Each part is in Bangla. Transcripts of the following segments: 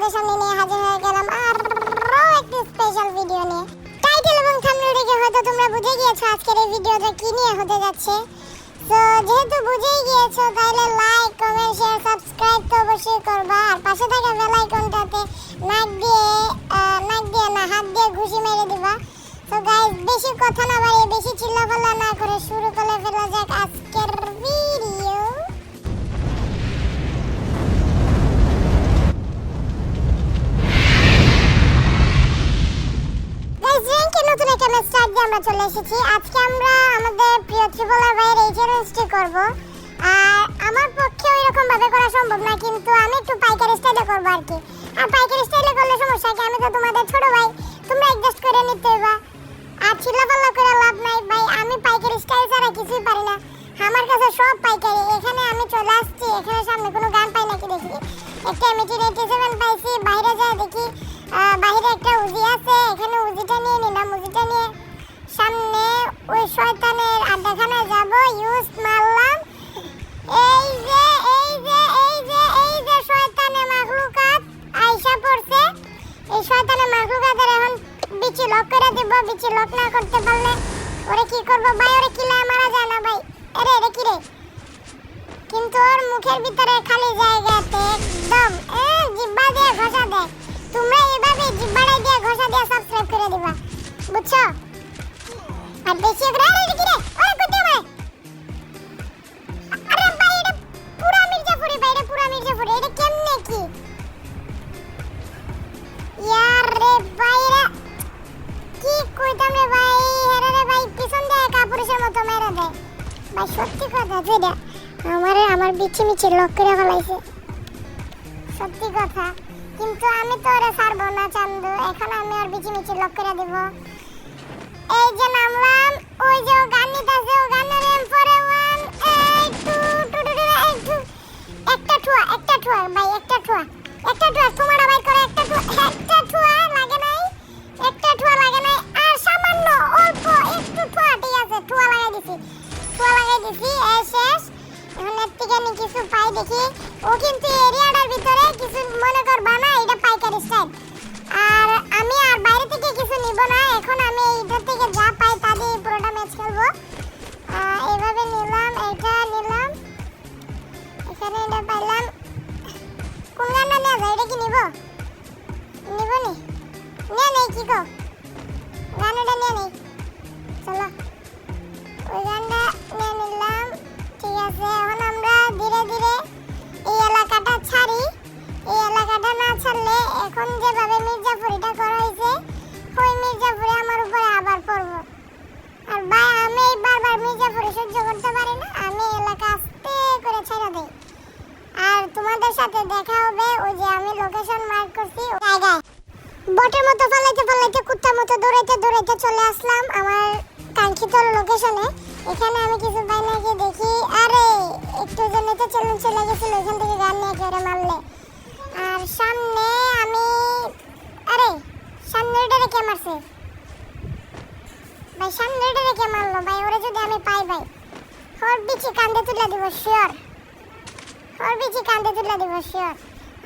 তোমাদের সামনে নিয়ে হাজির হয়ে গেলাম আরো একটি স্পেশাল ভিডিও নিয়ে। টাইটেল এবং থাম্বনেল দেখে হয়তো তোমরা বুঝে গিয়েছো আজকের এই ভিডিওটা কি নিয়ে হতে যাচ্ছে। তো যেহেতু বুঝেই গিয়েছো তাহলে লাইক, কমেন্ট, শেয়ার, সাবস্ক্রাইব তো অবশ্যই করবা। আর পাশে থাকা বেল আইকনটাতে হাত দিয়ে ঘুষি মেরে দিবা। তো গাইস, বেশি কথা না বাড়িয়ে, বেশি চিল্লাপাল্লা না করে শুরু করে ফেলা যাক আজকের ভিডিও। নতুন একটা ম্যাচ স্টার্ট দিয়ে আমরা চলে এসেছি। আজকে আমরা আমাদের প্রিয় ত্রিপলার ভাইয়ের এই চ্যালেঞ্জটি করব। আর আমার পক্ষে ওইরকম ভাবে করা সম্ভব না, কিন্তু আমি একটু পাইকারি স্টাইলে করবো আর কি। আর পাইকারি স্টাইলে করলে সমস্যা কি, আমি তো তোমাদের ছোট ভাই, তোমরা অ্যাডজাস্ট করে নিতে হইবা। আর চিল্লাপাল্লা করে লাভ নাই ভাই, আমি পাইকারি স্টাইল ছাড়া কিছুই পারি না। আমার কাছে সব পাইকারি। এখানে আমি চলে আসছি, এখানে সামনে কোনো গান পাই নাকি দেখি। একটা M87 পাইছি, বাইরে যায় দেখি বাইরে একটা উজি আছে, এখানে উজিটা নিয়ে নিলাম। উজিটা নিয়ে সামনে ওই শয়তানের আড্ডাখানে যাব, ইউজ মারলাম। এই যে শয়তানে মাখলুকাত আইসা পড়ছে। এই শয়তানে মাখলুকাতের এখন বিচি লক করে দিব। বিচি লক না করতে পারলে ওরে কি করব ভাই? ওরে কিলায় মারা যায় না ভাই। আরে রে কি রে, কিন্তু ওর মুখের ভিতরে খালি জায়গাতে একদম জিব্বা দিয়ে ঘষা দেয়। তোমরা এভাবে জিব্বাটা দিয়ে ঘষা দিয়ে সাবস্ক্রাইব করে দিবা, বুঝছো? আর বেশি করে আরে কি রে, ওরে কত ভাই, আরে ভাই এটা পুরা মির্জাপুরি ভাই, এটা পুরা মির্জাপুরি। এটা কেমনে কি ইয়ার রে ভাই, রে কি কইতাম রে ভাই। আরে রে ভাই পিছন দিয়ে কাপুরুষের মতো মেরে দেয় ভাই। সত্যি কথা যেটা আমার বিচি মিচি লক করে ফেলাইছে, সত্যি কথা। কিন্তু আমি তো ওরে ছাড়বো না চান্দু, এখন আমি ওর বিচি মিচি লক করে দেব। এই যে নামলাম, ওই যে ও গান নিতেছে, ও গানের M41 একটা ঠুয়া ভাই, একটা ঠুয়া তোমার ভাই করে একটা ঠুয়া লাগে নাই, একটা ঠুয়া লাগে নাই। আর সামান্য অল্প একটু ঠুয়া, ঠিক আছে, ঠুয়া লাগাই দিছি শেষ। এখন এর থেকে আমি কিছু পাই দেখি। ও কিন্তু এরিয়াটার ভিতরে কিছু মনে করবা না, এটা পাইকারি স্টাইল। আর আমি আর বাইরে থেকে কিছু নিব না, এখন আমি এইটার থেকে যা পাই তা দিয়ে পুরোটা ম্যাচ খেলবো। এইভাবে নিলাম, এইটা নিলাম, এখানে এটা পাইলাম। কোন গানটা নেওয়া যায়? এটা কি নিব নি নিয়ে নেই, কি কো গান ওটা নিয়ে নেই, চলো ওই গানটা নিয়ে নিলাম। ঠিক আছে, এখন আমরা ধীরে ধীরে এই এলাকাটা ছাড়ি। এই এলাকাটা না ছাড়লে এখন যেভাবে মির্জাপুরিটা করা হয়েছে, ওই মির্জাপুরি আমার উপরে আবার পড়বো। আর ভাই আমি বারবার মির্জাপুরি সহ্য করতে পারি না, আমি এলাকা আস্তে করে ছেড়ে দেই। আর তোমাদের সাথে দেখা হবে ওই যে আমি লোকেশন মার্ক করছি জায়গায়। বটের মতো পালাইতে কুত্তার মতো দৌড়াইতে চলে আসলাম আমার কাঙ্ক্ষিত লোকেশনে। এখানে আমি কিছু পাই না, গিয়ে দেখি আরে একটু জন্যতে চলে গেছিল, ওইখান থেকে গান নিয়ে কেড়ে মারলে। আর সামনে আমি সামনেটা রেখে মারছে ভাই, সামনেটা রেখে মারলো ভাই। ওরে যদি আমি পাই ভাই, ওর বিচি কান্দে তুলে দিব শিওর।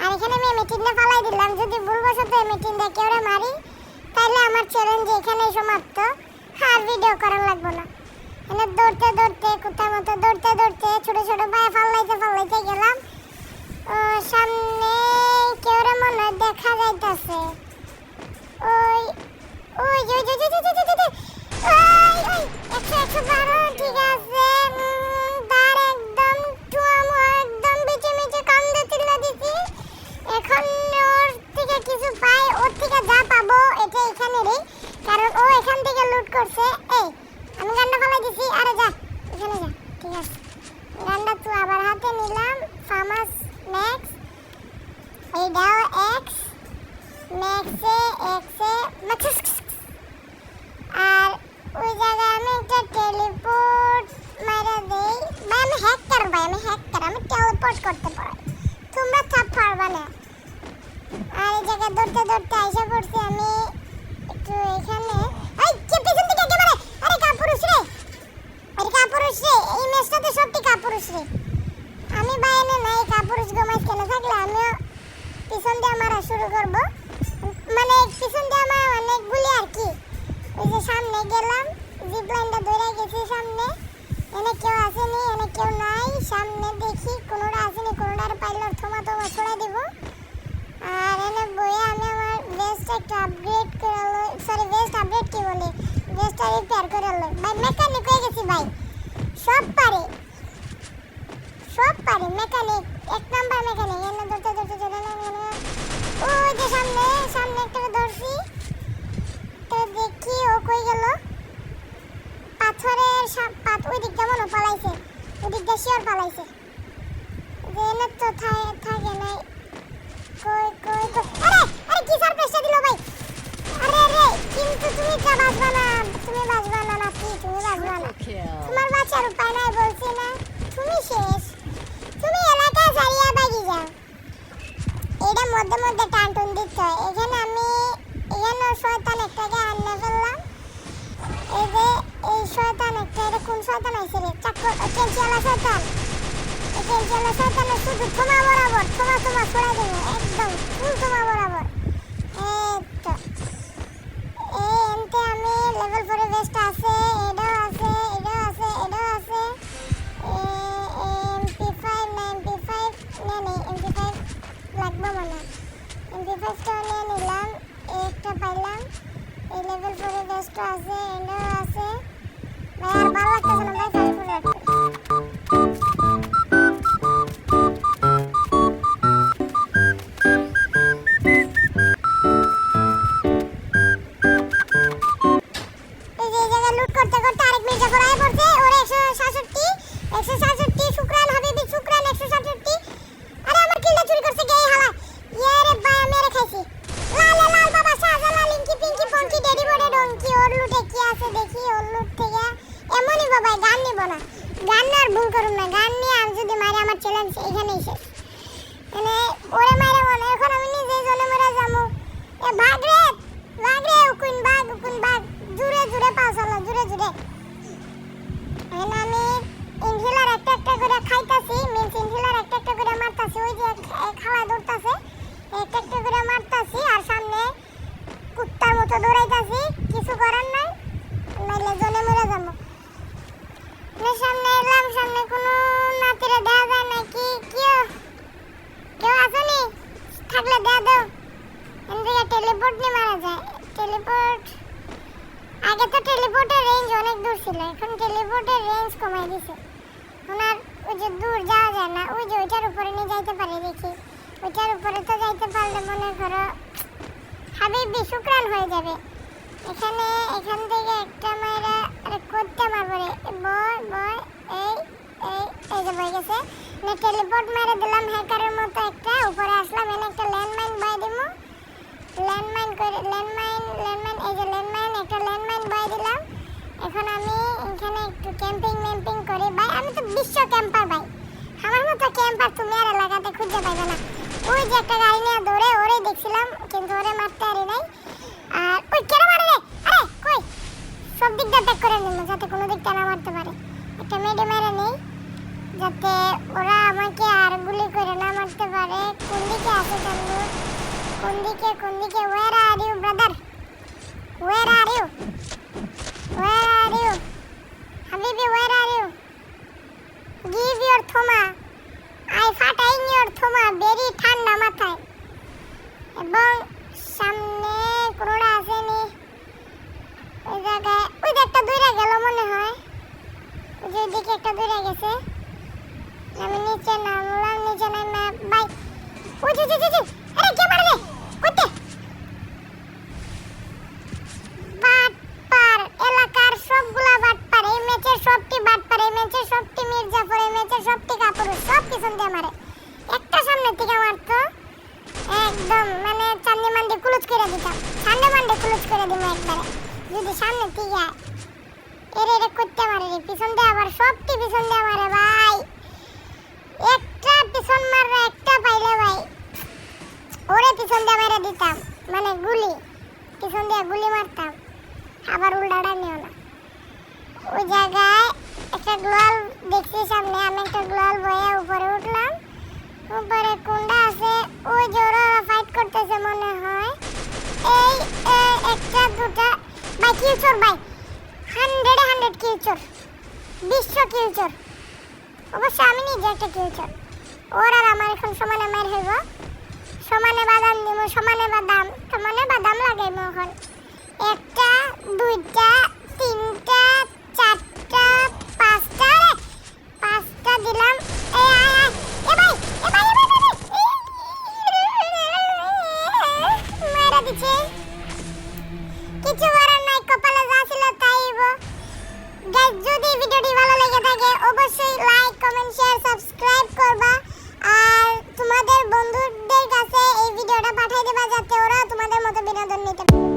আর এখানে আমি মিটিংটা ফালাই দিলাম। যদি ভুলবশত মিটিংটা কেউ মারি তাহলে আমার চ্যালেঞ্জ এখানেই সমাপ্ত। আর ভিডিও করার লাগবে না। এখানে দৌড়তে কুত্তার মতো দৌড়তে ছোট পায়ে ফালাইতে গেলাম। সামনে কেউ মনে হয় দেখা যাইতেছে। ওই 112, ঠিক আছে। তার একদম একদম বিচে কান্দে তুলে দিছি। এখন ওর থেকে কিছু পাই, ওর থেকে যা পাবো এটা এখানেরই, কারণ ও এখান থেকে লুট করছে। এই আমি গানটা ফেলাই দিছি, আরে যা এখানে যা, ঠিক আছে। গানটা তো আবার হাতে নিলাম। ফার্মাস ম্যাক্স, এইটাও এক্স ম্যাক্সে আর ওই জায়গায় আমি একটা টেলিপোর্ট মারা দেই ভাই। আমি হ্যাকার, আমি টেলিপোর্ট করতে পারি, তোমরা চাপ পারবা না। আর এই জায়গায় দৌড়তে আইসা পড়ছি আমি একটু এখানে। এই কে পিছন থেকে একেবারে, আরে কাপুরুষ রে, এই ম্যাচটাতে সত্যি কাপুরুষ রে। আমি বাইরে নাই কাপুরুষ গমাইস কেন থাকলে আমিও পিছন দিয়ে মারা শুরু করব, মানে পিছন দিয়ে আমার অনেক গুলি আর কি। ওই যে সামনে গেলাম, জিপ লাইনটা ধরে গেছি সামনে, এনে কেউ আসেনি, এনে কেউ নাই, সামনে দেখি কোনোটা আসেনি, কোনোটার পাইলট থমা থমা ছড়া দিব। আর এনে বইয়ে আমি আমার ভেস্ট একটা আপগ্রেড করে, সরি ভেস্ট আপডেট কি বলি, ভেস্টটা রিপেয়ার করে লই ভাই। মেকানিক হয়ে গেছি ভাই, সব পারে মেকানিক, এক নাম্বার মেকানিক। এনে ধরতে ধরতে চলে ওই যে সামনে সামনে একটা ধরছি, তো দেখি ও কই গেল, পাথরের ওই দিকটা মনে পালাইছে, ওই দিকটা শিওর পালাইছে, যে এনে তো থাকে নাই। কই কই কই, আরে আরে কি সারপ্রাইজটা দিল ভাই, আরে আরে, কিন্তু তুমি কা বাঁচবা না, তুমি বাঁচবা না নাকি, তুমি বাঁচবা না, তোমার বাঁচার উপায় নাই বলছি না, তুমি শেষ, তুমি এলাকা ছাড়িয়ে ভাগি যাও। এটা মধ্যে মধ্যে টানটুন দিতে হয়। এখানে আমি এখানে শয়তান একটাকে আনলে ফেললাম, এই যে এই শয়তান একটা, এটা কোন শয়তান আছে রে, চাকর কেঞ্চিওয়ালা শয়তান, এই কেঞ্চিওয়ালা শয়তানের শুধু তোমা বরাবর তোমা ছড়া দেবো, একদম ফুল তোমা বরাবর। এই তো এই এনতে আমি লেভেল 4 এর ভেস্ট আছে, এটাও আছে, এটাও আছে, এটাও আছে। MP5 না MP5 নেই, MP5 লাগবে মনে, MP5টা নিয়ে নিলাম, একটা পাইলাম, এই লেভেল 4 এর ভেস্ট আছে, এটাও আছে ভাই। আর ভালো লাগতেছে না ভাই, খালি ফুল রাখতে। শুক্রান হাবিবি, শুক্রান 167। আরে আমার কিলটা চুরি করছে গে হালা, ইয়ারে ভাই আমি আরে খাইছি। লাল লাল বাবা শাহজালাল লিংকি পিঙ্কি পঙ্কি ডেডি বড়ে ডঙ্কি, ওর লুটে কি আছে দেখি, ওর লুট থেকে এমনই বাবা গান নিব না, গান আর ভুল করুন না, গান নিয়ে আমি যদি মারে আমার চ্যালেঞ্জ এখানেই শেষ, মানে ওরে মারে মনে এখন আমি নিজেই জলে মরে যাবো। এ ভাগ রে উকুন ভাগ, জুড়ে জুড়ে পাও চলো, জুড়ে জুড়ে। এখন আমি ইনহেলার একটা একটা করে খাইতাছি, মিন্স ইনহেলার একটা একটা করে মারতাছি, ওই যে খাওয়া ধরতাছে, একটা একটা করে মারতাছি, আর সামনে কুত্তার মতো দৌড়াইতাছি, কিছু করার নাই, নাইলে জনে মরে যাবো। সামনে এলাম, সামনে কোনো নাতিরে দেওয়া যায় না, কি কেউ আসেনি, থাকলে দেওয়া দাও। এদিকে টেলিপোর্ট নিয়ে মারা যায়, টেলিপোর্ট, আগে তো টেলিপোর্টের রেঞ্জ অনেক দূর ছিল, এখন টেলিপোর্টের রেঞ্জ কমাই দিছে, ওনার ওই যে দূর যাওয়া যায় না, ওই যে ওইটার উপরে নিয়ে যাইতে পারে দেখি, ওইটার উপরে তো যাইতে পারলে মনে করো হাবিবি শুক্রান হয়ে যাবে। এখান থেকে একটা মাইরা আরে করতে মারবো রে, বয় এই যে বয়ে গেছে না, টেলিপোর্ট মেরে দিলাম হ্যাকারের মতো একটা, উপরে আসলাম, এনে একটা ল্যান্ডমাইন বয়ে দিব, ল্যান্ডমাইন এই যে ল্যান্ডমাইন, একটা ল্যান্ডমাইন বয়ে দিলাম। এখন আমি এখানে একটু ক্যাম্পিং করি ভাই, আমি তো বিশ্ব ক্যাম্পার ভাই, আমার মতো ক্যাম্পার তুমি আর এলাকাতে খুঁজে পাইবে না। ওই যে একটা গাড়ি নিয়ে দৌড়ে ওরে দেখছিলাম, কিন্তু ওরে মারতে পারি নাই। আর ওই কেন মারে রে, আরে কই, সব দিক দিয়ে ব্যাক করে নিব যাতে কোনো দিকটা না মারতে পারে, একটা মেডে মেরে নেই যাতে ওরা আমাকে আর গুলি করে না মারতে পারে। কোন দিকে আছে চান্দু, কোন দিকে, where are you brother, where are you হাবিবি, where are you, give your thoma, I ফাটাইং your thoma, বেরি ঠান্ডা মাথায়। এবং সামনে কোনোটা আসেনি, ওই জায়গায় ওই যে একটা দূরে গেল মনে হয়, ওই যে ওইদিকে একটা দূরে গেছে, আমি নিচে নামলাম, নিচে নামে ভাই ওই যে আরে কে মারে রে, কইতে বাটপার, এলাকার সবগুলা বাটপার, এই ম্যাচের সবটি বাটপার, এই ম্যাচের সবটি মির্জাফর, এই ম্যাচের সবটি কাপুরুষ, সব পিছন দিয়ে মারে, একটা সামনে থেকে মারতো একদম মানে চান্দি মান্ডি কুলুচ করে দিতাম, ঠান্ডা মান্ডি কুলুচ করে দিব একবারে যদি সামনে থেকে এরে করতে মারে রে, পিছন দিয়ে আবার সবটি পিছন দিয়ে মারে ভাই, একটা পিছন মাররে একটা পাইলে ভাই ওরে পিছন দিয়ে মেরে দিতাম, মানে গুলি পিছন দিয়ে গুলি মারতাম, আবার উল্টাটা নিও না। ওই জায়গায় একটা গ্লোয়াল দেখছি সামনে, আমি একটা গ্লোয়াল বয়ে উপরে উঠলাম, উপরে কুন্ডা আছে ওই যে ওরা ফাইট করতেছে মনে হয়। এই একটা দুটা ভাই কিলচোর ভাই 100 কিলচোর 200 কিলচোর। অবশ্য আমি নিজে একটা কিলচোর। ওর আর আমার এখন সমানে মার হইব, সমানে বাদাম দিব, সমানে বাদাম লাগাইব এখন। একটা দুইটা তিনটা চারটা পাঁচটা, পাঁচটা দিলাম। মারা দিচ্ছে, কিছু করার নাই, কপালে যা ছিল তাই হইব। গাইস, যদি ভিডিওটি ভালো লেগে থাকে অবশ্যই লাইক কমেন্ট শেয়ার সাবস্ক্রাইব করবা, আর তোমাদের বন্ধুদের কাছে এই ভিডিওটা পাঠিয়ে দেবা যাতে ওরা তোমাদের মতো বিনোদন নিতে পারে।